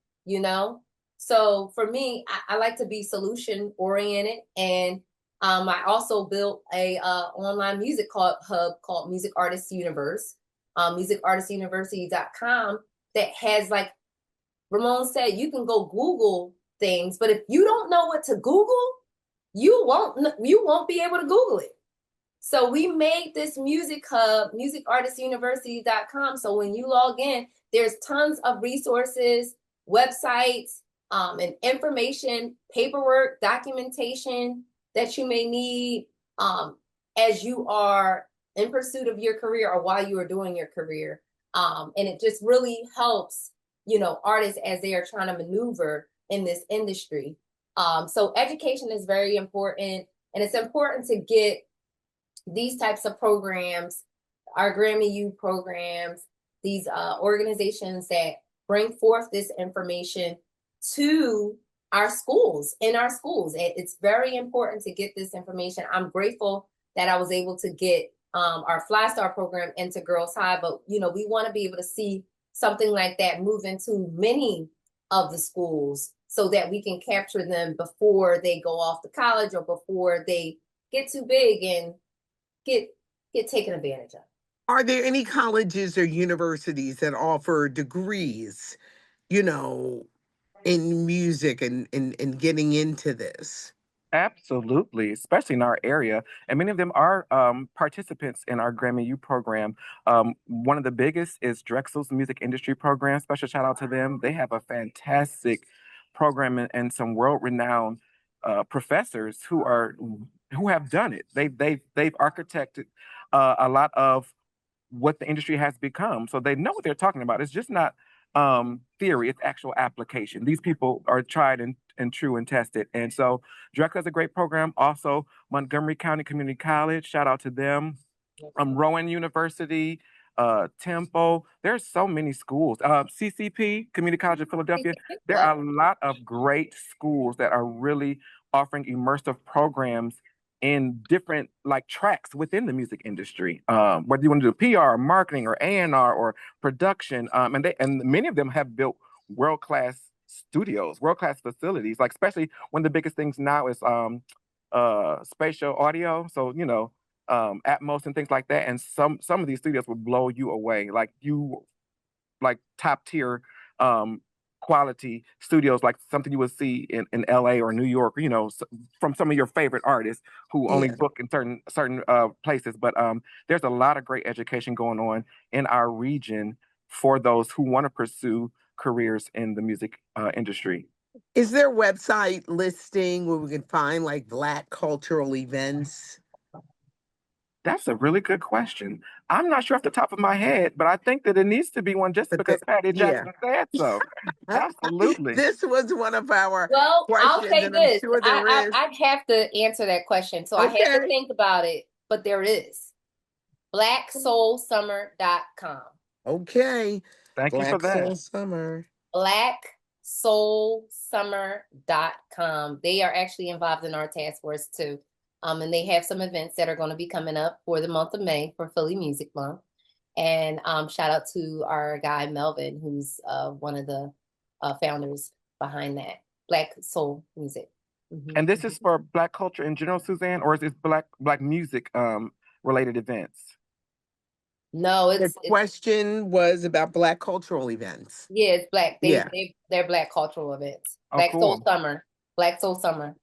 So for me, I like to be solution oriented. And I also built a online music hub called Music Artists Universe, musicartistsuniversity.com, that has, like Ramon said, you can go Google things, but if you don't know what to Google, you won't be able to Google it. So we made this music hub, musicartistsuniversity.com. So when you log in, there's tons of resources, websites, and information, paperwork, documentation that you may need as you are in pursuit of your career or while you are doing your career. And it just really helps, artists as they are trying to maneuver in this industry. So education is very important, and it's important to get these types of programs, our Grammy U programs, these organizations that bring forth this information to our schools, in our schools. It's very important to get this information. I'm grateful that I was able to get our Fly Star program into Girls High, but we want to be able to see something like that move into many of the schools so that we can capture them before they go off to college or before they get too big and get taken advantage of. Are there any colleges or universities that offer degrees, you know, in music and getting into this? Absolutely, especially in our area. And many of them are participants in our Grammy U program. One of the biggest is Drexel's Music Industry Program. Special shout out to them. They have a fantastic program and some world-renowned professors who have done it. They've architected a lot of what the industry has become. So they know what they're talking about. It's just not theory, it's actual application. These people are tried and true and tested. And so Drexel has a great program. Also, Montgomery County Community College, shout out to them. Rowan University, Temple. There's so many schools. CCP, Community College of Philadelphia. There are a lot of great schools that are really offering immersive programs in different like tracks within the music industry. Whether you want to do PR, or marketing, or A&R, or production, and many of them have built world class studios, world class facilities. Like especially one of the biggest things now is spatial audio. So Atmos and things like that. And some of these studios will blow you away. Like top tier quality studios, like something you would see in LA or New York, from some of your favorite artists who only Yeah. book in certain places. But there's a lot of great education going on in our region for those who want to pursue careers in the music industry. Is there a website listing where we can find like Black cultural events? That's a really good question. I'm not sure off the top of my head, but I think that it needs to be one just But because Patty yeah. Jackson said so. Absolutely. This was one of our Well, I'll questions, say and I'm this. sure there is. I have to answer that question. So I had to Okay. think about it, but there is. BlackSoulSummer.com. Okay. Thank you for Black that. Soul Summer. BlackSoulSummer.com. They are actually involved in our task force too. And they have some events that are going to be coming up for the month of May for Philly Music Month. And shout out to our guy Melvin, who's one of the founders behind that Black Soul Music. Mm-hmm. And this is for Black culture in general, Suzanne, or is this Black music related events? No, The question was about Black cultural events. yeah, it's Black. Yeah. They're Black cultural events. Oh, Black Soul cool. Summer. BlackSoulSummer.com.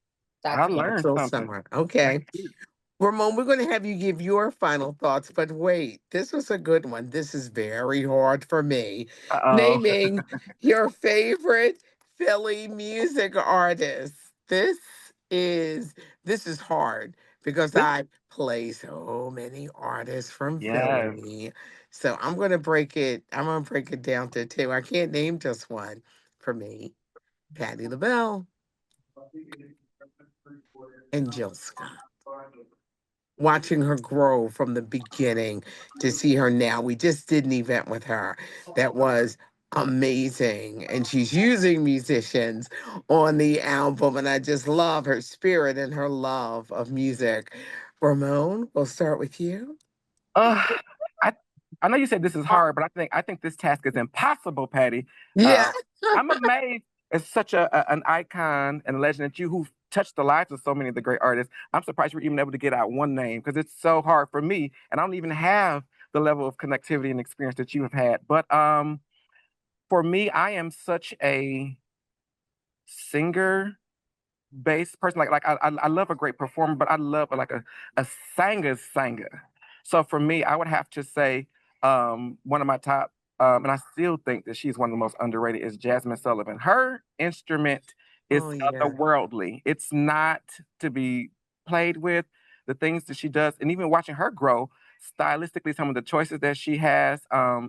I Black learned Soul something. Summer. Okay. Ramon, we're going to have you give your final thoughts, but wait, this was a good one. This is very hard for me. Uh-oh. Naming your favorite Philly music artist. Is this is hard because This, I play so many artists from yes. Philly. So I'm gonna break it down to two. I can't name just one. For me, Patti LaBelle and Jill Scott. Watching her grow from the beginning to see her now. We just did an event with her that was amazing. And she's using musicians on the album. And I just love her spirit and her love of music. Ramon, we'll start with you. Uh, I I know you said this is hard, but I think this task is impossible, Patty. Uh, Yeah. I'm amazed as such an icon and a legend that who've touched the lives of so many of the great artists. I'm surprised you were even able to get out one name because it's so hard for me, and I don't even have the level of connectivity and experience that you have had. But for me, I am such a singer based person. I love a great performer, but I love like a singer. So for me, I would have to say one of my top, and I still think that she's one of the most underrated is Jasmine Sullivan. Her instrument is Oh, yeah. otherworldly. It's not to be played with. The things that she does, and even watching her grow stylistically, some of the choices that she has,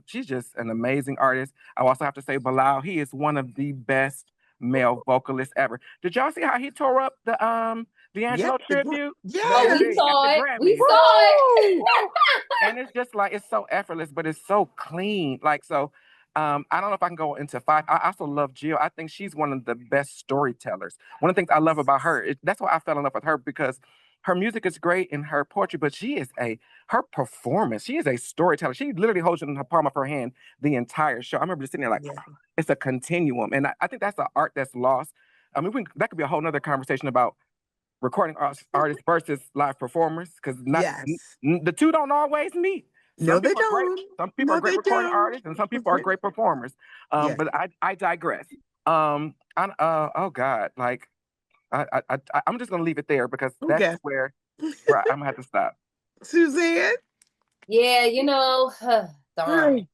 she's just an amazing artist. I also have to say Bilal, he is one of the best male vocalist ever. Did y'all see how he tore up the Yeah. D'Angelo tribute? Oh, we Yes. Baby, at the saw it. We Grammys. saw it. Woo! And it's just like it's so effortless, but it's so clean. Like so, I don't know if I can go into five. I also love Jill. I think she's one of the best storytellers. One of the things I love about her, that's why I fell in love with her because her music is great in her poetry, but her performance. She is a storyteller. She literally holds it in the palm of her hand the entire show. I remember just sitting there like, Yeah. it's a continuum, and I think that's the art that's lost. I mean, that could be a whole nother conversation about recording artists versus live performers because not Yes. the two don't always meet. No, Some they people are great. don't. Some people are No, great they recording don't. artists, and some people are great performers. Yeah. But I digress. Oh God, like I'm just gonna leave it there because that's Okay. where I'm gonna have to stop. Suzanne? Yeah, darn. Hey.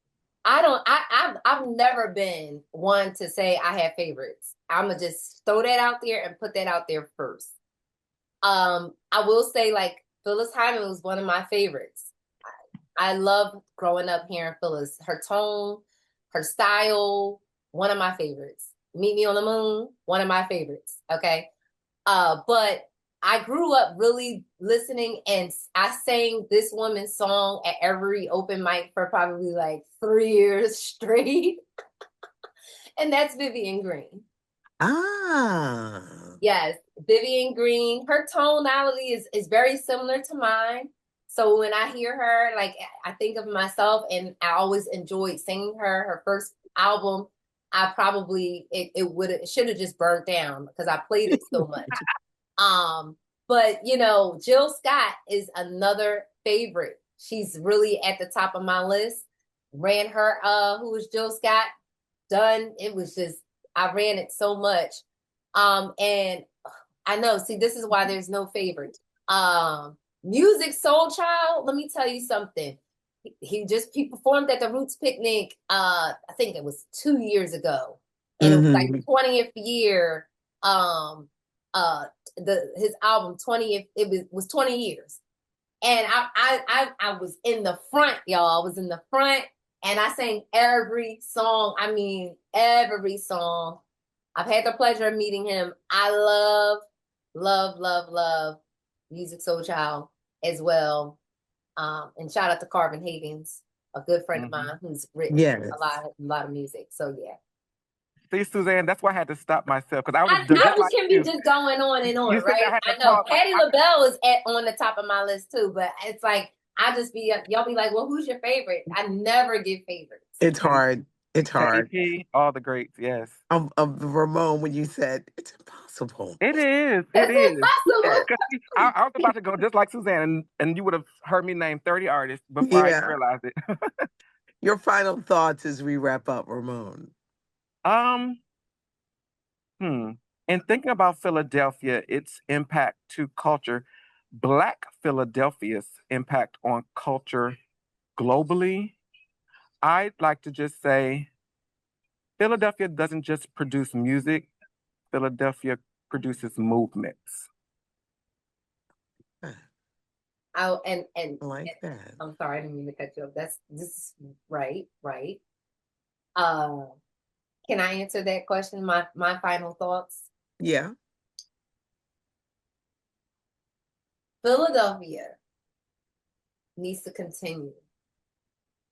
I've never been one to say I have favorites. I'm gonna just throw that out there and put that out there first. I will say like Phyllis Hyman was one of my favorites. I love growing up hearing Phyllis. Her tone, her style, one of my favorites. Meet Me on the Moon, one of my favorites. Okay. But I grew up really listening, and I sang this woman's song at every open mic for probably like 3 years straight. And that's Vivian Green. Ah. Yes, Vivian Green. Her tonality is very similar to mine. So when I hear her, like I think of myself, and I always enjoyed singing her first album. I probably it should have just burnt down because I played it so much. But Jill Scott is another favorite. She's really at the top of my list. Ran her who was Jill Scott done. It was just I ran it so much. And I know, see, this is why there's no favorite. Music Soul Child, let me tell you something. He performed at the Roots Picnic, I think it was 2 years ago. And it was like 20th year. His album 20th, it was 20 years. And I was in the front, y'all. I was in the front and I sang every song. I mean, every song. I've had the pleasure of meeting him. I love Music Soul Child as well. And shout out to Carvin Havens, a good friend of mine who's written a lot of music. So yeah. See, Suzanne, that's why I had to stop myself because I was I just just like can you. be just going on and on, You said I right? had to I know pause. Patti LaBelle is on the top of my list too, but it's like I just be y'all be like, well, who's your favorite? I never give favorites. It's hard. It's Patty hard. P, all the greats, yes. Of Ramon, when you said it's impossible. It is. It It's is. impossible. 'Cause I was about to go just like Suzanne, and you would have heard me name 30 artists before I even Yeah. realized it. Your final thoughts as we wrap up, Ramon. um, In thinking about Philadelphia, its impact to culture, Black Philadelphia's impact on culture globally, I'd like to just say Philadelphia doesn't just produce music, Philadelphia produces movements. I like that. I'm sorry, I didn't mean to cut you off. This is right. Can I answer that question? My final thoughts. Yeah. Philadelphia needs to continue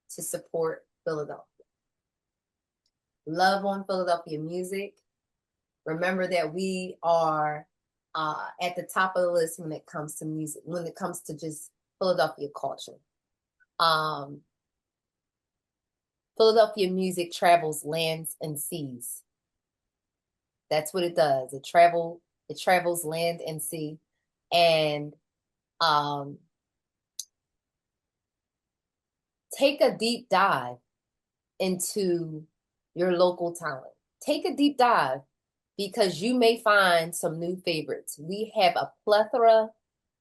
to support Philadelphia. Love on Philadelphia music. Remember that we are at the top of the list when it comes to music, when it comes to just Philadelphia culture. Philadelphia music travels lands and seas. That's what it does. It travels land and sea. And take a deep dive into your local talent. Take a deep dive because you may find some new favorites. We have a plethora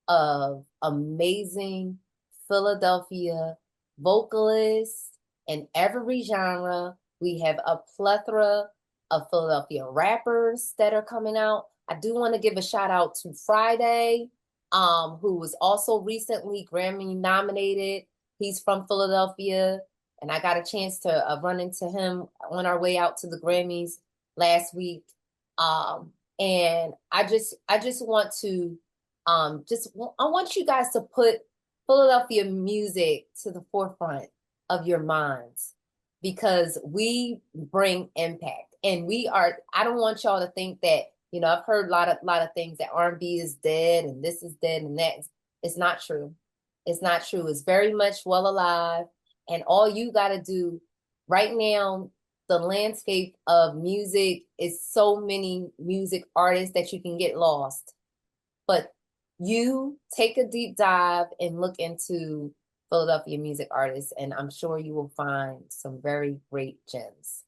of amazing Philadelphia vocalists in every genre. We have a plethora of Philadelphia rappers that are coming out. I do want to give a shout out to Friday, who was also recently Grammy nominated. He's from Philadelphia, and I got a chance to run into him on our way out to the Grammys last week. And I just want to I want you guys to put Philadelphia music to the forefront of your minds because we bring impact, and I don't want y'all to think that, I've heard a lot of things that R&B is dead and this is dead and that. It's not true. It's not true. It's very much well alive. And all you got to do right now, the landscape of music is so many music artists that you can get lost. But you take a deep dive and look into Philadelphia music artists, and I'm sure you will find some very great gems.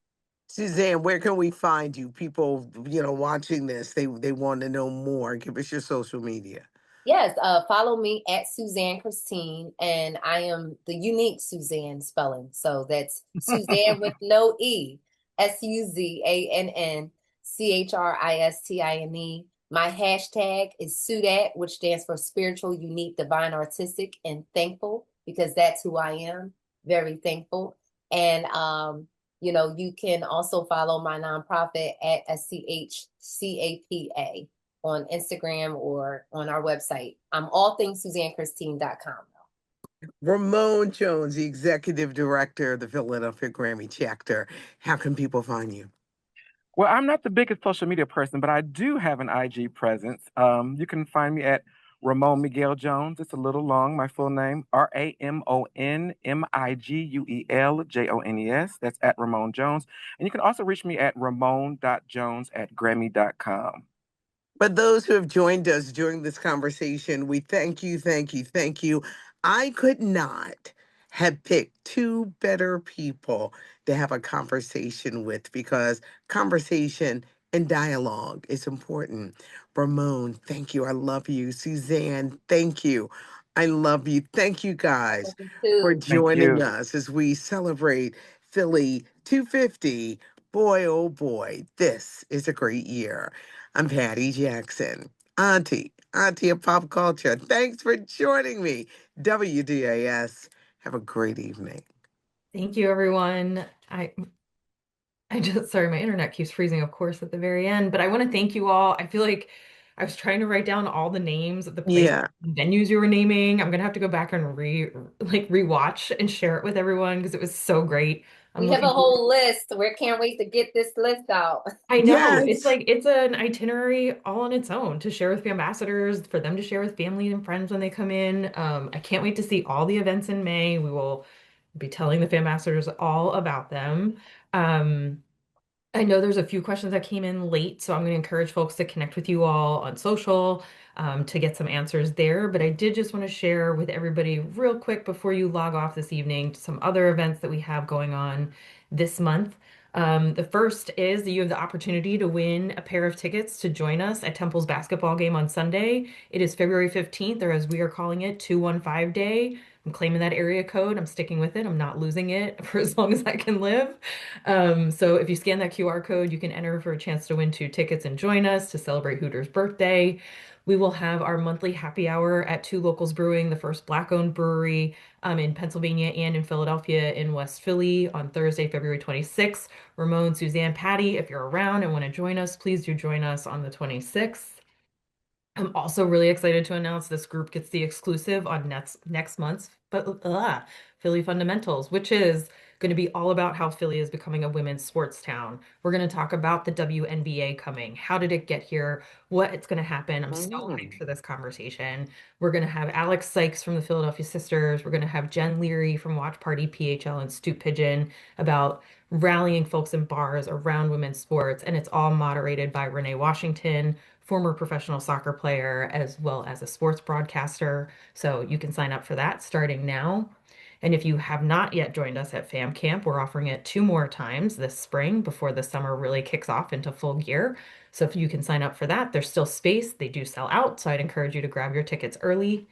Suzanne, where can we find you? People, watching this, they want to know more. Give us your social media. Yes, follow me at Suzanne Christine, and I am the unique Suzanne spelling. So that's Suzanne with no E, SUZANNCHRISTINE. My hashtag is SUDAT, which stands for Spiritual, Unique, Divine, Artistic, and Thankful, because that's who I am, very thankful. And you can also follow my nonprofit at SCHCAPA on Instagram or on our website. I'm allthingssuzannechristine.com. Ramon Jones, the executive director of the Philadelphia Grammy chapter. How can people find you? Well, I'm not the biggest social media person, but I do have an IG presence. You can find me at Ramon Miguel Jones. It's a little long. My full name, RamonMiguelJones. That's at Ramon Jones. And you can also reach me at ramon.jones@grammy.com. But those who have joined us during this conversation, we thank you, thank you, thank you. I could not have picked two better people to have a conversation with because conversation and dialogue is important. Ramon, thank you. I love you. Suzanne, thank you. I love you. Thank you guys Thank you for too. Thank joining you. us as we celebrate Philly 250. Boy, oh boy, this is a great year. I'm Patty Jackson, Auntie of Pop Culture. Thanks for joining me. WDAS. Have a great evening. Thank you, everyone. I just, sorry, my internet keeps freezing, of course, at the very end, but I want to thank you all. I feel like I was trying to write down all the names of the places, Yeah. venues you were naming. I'm gonna have to go back and rewatch and share it with everyone because it was so great. I'm We have a looking forward. whole list. We can't wait to get this list out. I know it's Yes. like it's an itinerary all on its own to share with the ambassadors, for them to share with family and friends when they come in. I can't wait to see all the events in May. We will be telling the fan ambassadors all about them. Um, I know there's a few questions that came in late, so I'm going to encourage folks to connect with you all on social to get some answers there. But I did just want to share with everybody real quick before you log off this evening some other events that we have going on this month. The first is that you have the opportunity to win a pair of tickets to join us at Temple's basketball game on Sunday. It is February 15th, or as we are calling it, 215 Day. I'm claiming that area code. I'm sticking with it. I'm not losing it for as long as I can live. So if you scan that QR code, you can enter for a chance to win two tickets and join us to celebrate Hooter's birthday. We will have our monthly happy hour at Two Locals Brewing, the first Black-owned brewery in Pennsylvania and in Philadelphia in West Philly on Thursday, February 26th. Ramon, Suzanne, Patty, if you're around and want to join us, please do join us on the 26th. I'm also really excited to announce this group gets the exclusive on next month's Philly Fundamentals, which is going to be all about how Philly is becoming a women's sports town. We're going to talk about the WNBA coming. How did it get here? What it's going to happen? I'm so hyped Mm. for this conversation. We're going to have Alex Sykes from the Philadelphia Sisters. We're going to have Jen Leary from Watch Party PHL and Stoop Pigeon about rallying folks in bars around women's sports. And it's all moderated by Renee Washington, former professional soccer player, as well as a sports broadcaster. So you can sign up for that starting now. And if you have not yet joined us at Fam Camp, we're offering it two more times this spring before the summer really kicks off into full gear. So if you can sign up for that, there's still space. They do sell out, so I'd encourage you to grab your tickets early.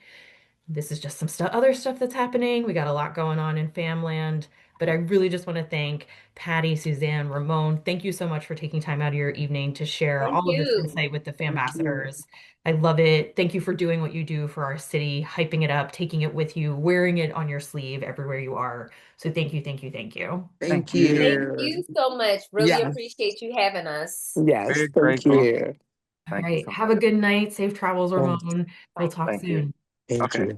This is just some other stuff that's happening. We got a lot going on in Famland, but I really just want to thank Patty, Suzanne, Ramon. Thank you so much for taking time out of your evening to share Thank all of this you. insight with the Thank you. Fambassadors. I love it. Thank you for doing what you do for our city, hyping it up, taking it with you, wearing it on your sleeve everywhere you are. So thank you, thank you, thank you. Thank Thank Thank you. you. you so much. Really Yes. appreciate you having us. Yes. Very Thank grateful. you. All Thank you right. so Have a much. good night. Safe travels, Thank Ramon. We'll talk Thank you. soon. thank Okay. you.